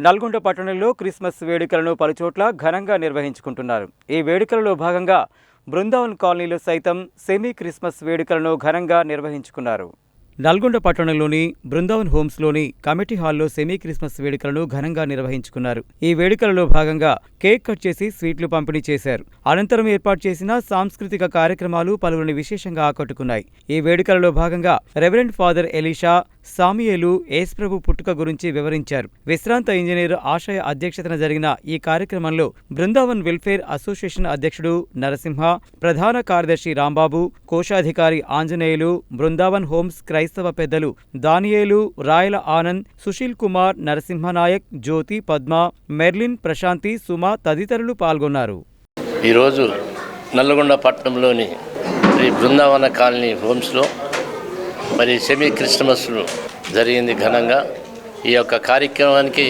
నల్గొండ పట్టణంలో క్రిస్మస్ వేడుకలను పలుచోట్ల ఘనంగా నిర్వహించుకుంటున్నారు. ఈ వేడుకలలో భాగంగా బృందావన్ కాలనీలో సైతం సెమీ క్రిస్మస్ వేడుకలను ఘనంగా నిర్వహించుకున్నారు. నల్గొండ పట్టణంలోని బృందావన్ హోమ్స్లోని కమిటీ హాల్లో సెమీ క్రిస్మస్ వేడుకలను ఘనంగా నిర్వహించుకున్నారు. ఈ వేడుకలలో భాగంగా కేక్ కట్ చేసి స్వీట్లు పంపిణీ చేశారు. అనంతరం ఏర్పాటు చేసిన సాంస్కృతిక కార్యక్రమాలు పలువురిని విశేషంగా ఆకట్టుకున్నాయి. ఈ వేడుకలలో భాగంగా రెవరెండ్ ఫాదర్ ఎలీషా సామియేలు యేసుప్రభు పుట్టుక గురించి వివరించారు. విశ్రాంత ఇంజనీర్ ఆశయ అధ్యక్షతన జరిగిన ఈ కార్యక్రమంలో బృందావన్ వెల్ఫేర్ అసోసియేషన్ అధ్యక్షుడు నరసింహ, ప్రధాన కార్యదర్శి రాంబాబు, కోశాధికారి ఆంజనేయులు, బృందావన్ హోమ్స్ క్రైస్తవ పెద్దలు దానియేలు, రాయల ఆనంద్, సుశీల్ కుమార్, నరసింహనాయక్, జ్యోతి, పద్మ, మెర్లిన్, ప్రశాంతి, సుమ తదితరులు పాల్గొన్నారు. ఈరోజు నల్లగొండ పట్టణంలోని శ్రీ బృందావన కాలనీ హోమ్స్లో మరి సెమీ క్రిస్మస్ జరిగింది ఘనంగా. ఈ యొక్క కార్యక్రమానికి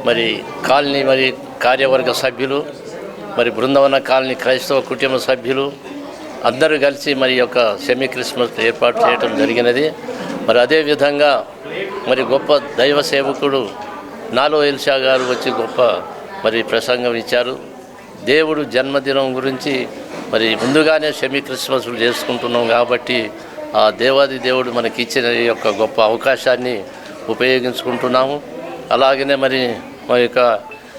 మరి కాలనీ మరి కార్యవర్గ సభ్యులు, మరి బృందావన కాలనీ క్రైస్తవ కుటుంబ సభ్యులు అందరూ కలిసి మరి యొక్క సెమీ క్రిస్మస్ ఏర్పాటు చేయడం జరిగినది. మరి అదేవిధంగా మరి గొప్ప దైవ సేవకుడు నాలో ఎల్షా గారు వచ్చి గొప్ప మరి ప్రసంగం ఇచ్చారు. దేవుడు జన్మదినం గురించి మరి ముందుగానే సెమీ క్రిస్మస్ చేసుకుంటున్నాం కాబట్టి ఆ దేవాది దేవుడు మనకి ఇచ్చిన ఈ యొక్క గొప్ప అవకాశాన్ని ఉపయోగించుకుంటున్నాము. అలాగనే మరి మా యొక్క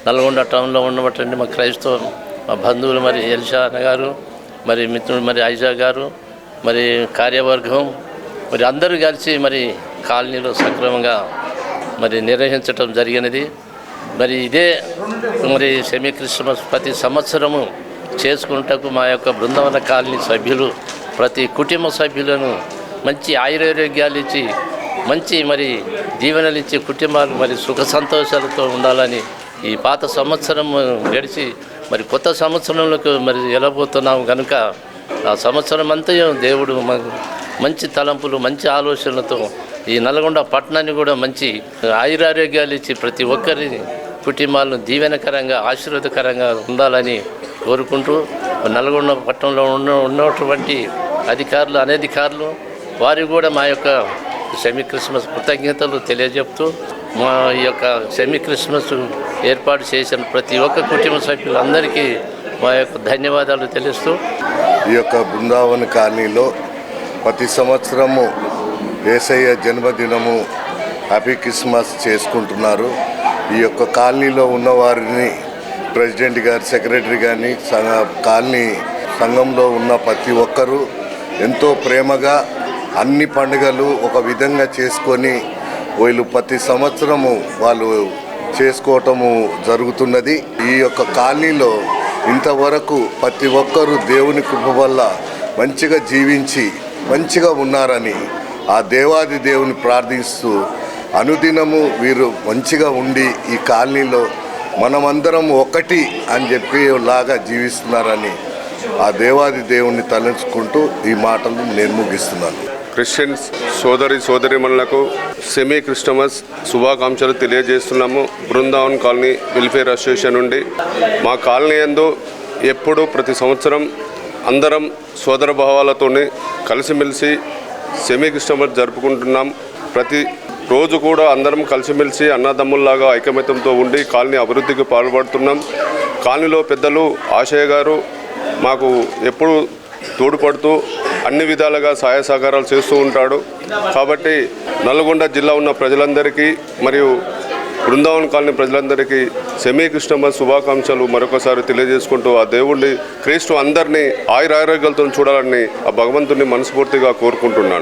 నల్గొండ టౌన్లో ఉన్నటువంటి మా క్రైస్తవ మా బంధువులు మరి ఎల్షా గారు, మరి మిత్రుడు మరి ఐజా గారు, మరి కార్యవర్గం మరి అందరూ కలిసి మరి కాలనీలో సక్రమంగా మరి నిర్వహించడం జరిగినది. మరి ఇదే మరి సెమీ క్రిస్మస్ ప్రతి సంవత్సరము చేసుకుంటకు మా యొక్క బృందావన కాలనీ సభ్యులు ప్రతి కుటుంబ సభ్యులను మంచి ఆయురారోగ్యాలు ఇచ్చి మంచి మరి దీవెనలు ఇచ్చి కుటుంబాలు మరి సుఖ సంతోషాలతో ఉండాలని ఈ పాత సంవత్సరం గడిచి మరి కొత్త సంవత్సరంలోకి మరి వెళ్ళబోతున్నాము కనుక ఆ సంవత్సరం అంతా దేవుడు మంచి తలంపులు మంచి ఆలోచనలతో ఈ నల్గొండ పట్టణాన్ని కూడా మంచి ఆయురారోగ్యాలు ఇచ్చి ప్రతి ఒక్కరి కుటుంబాలను దీవెనకరంగా ఆశీర్వాదకరంగా ఉండాలని కోరుకుంటూ నల్గొండ పట్టణంలో ఉన్నటువంటి అధికారులు అనధికారులు వారికి కూడా మా యొక్క సెమీ క్రిస్మస్ కృతజ్ఞతలు తెలియజెప్తూ మా యొక్క సెమీ క్రిస్మస్ ఏర్పాటు చేసిన ప్రతి ఒక్క కుటుంబ సభ్యులందరికీ మా యొక్క ధన్యవాదాలు తెలుస్తూ ఈ యొక్క బృందావన కాలనీలో ప్రతి సంవత్సరము యేసయ్య జన్మదినము హ్యాపీ క్రిస్మస్ చేసుకుంటున్నారు. ఈ యొక్క కాలనీలో ఉన్నవారిని ప్రెసిడెంట్ గారు, సెక్రటరీ కానీ కాలనీ సంఘంలో ఉన్న ప్రతి ఒక్కరూ ఎంతో ప్రేమగా అన్ని పండుగలు ఒక విధంగా చేసుకొని వీళ్ళు ప్రతి సంవత్సరము వాళ్ళు చేసుకోవటము జరుగుతున్నది. ఈ యొక్క కాలనీలో ఇంతవరకు ప్రతి ఒక్కరూ దేవుని కృప వల్ల మంచిగా జీవించి మంచిగా ఉన్నారని ఆ దేవాది దేవుని ప్రార్థిస్తూ అనుదినము వీరు మంచిగా ఉండి ఈ కాలనీలో మనమందరం ఒకటి అని చెప్పి లాగా జీవిస్తున్నారని ఆ దేవాది దేవుణ్ణి తలంచుకుంటూ ఈ మాటలు నేను ముగిస్తున్నాను. క్రిస్టియన్స్ సోదరిమణులకు సెమీ క్రిస్టమస్ శుభాకాంక్షలు తెలియజేస్తున్నాము. బృందావన్ కాలనీ వెల్ఫేర్ అసోసియేషన్ నుండి మా కాలనీ యందు ఎప్పుడు ప్రతి సంవత్సరం అందరం సోదర భావాలతో కలిసిమెలిసి సెమీ క్రిస్టమస్ జరుపుకుంటున్నాం. ప్రతి రోజు కూడా అందరం కలిసిమెలిసి అన్నదమ్ముల్లాగా ఐకమత్యంతో ఉండి కాలనీ అభివృద్ధికి పాల్పడుతున్నాం. కాలనీలో పెద్దలు ఆశయ గారు మాకు ఎప్పుడు తోడ్పడుతూ అన్ని విధాలుగా సహాయ సహకారాలు చేస్తూ ఉంటాడు. కాబట్టి నల్గొండ జిల్లా ఉన్న ప్రజలందరికీ మరియు బృందావన్ కాలనీ ప్రజలందరికీ సెమీ క్రిస్టమస్ శుభాకాంక్షలు మరొకసారి తెలియజేసుకుంటూ ఆ దేవుడిని క్రీస్తు అందరినీ ఆయురారోగ్యాలతో చూడాలని ఆ భగవంతుని మనస్ఫూర్తిగా కోరుకుంటున్నాను.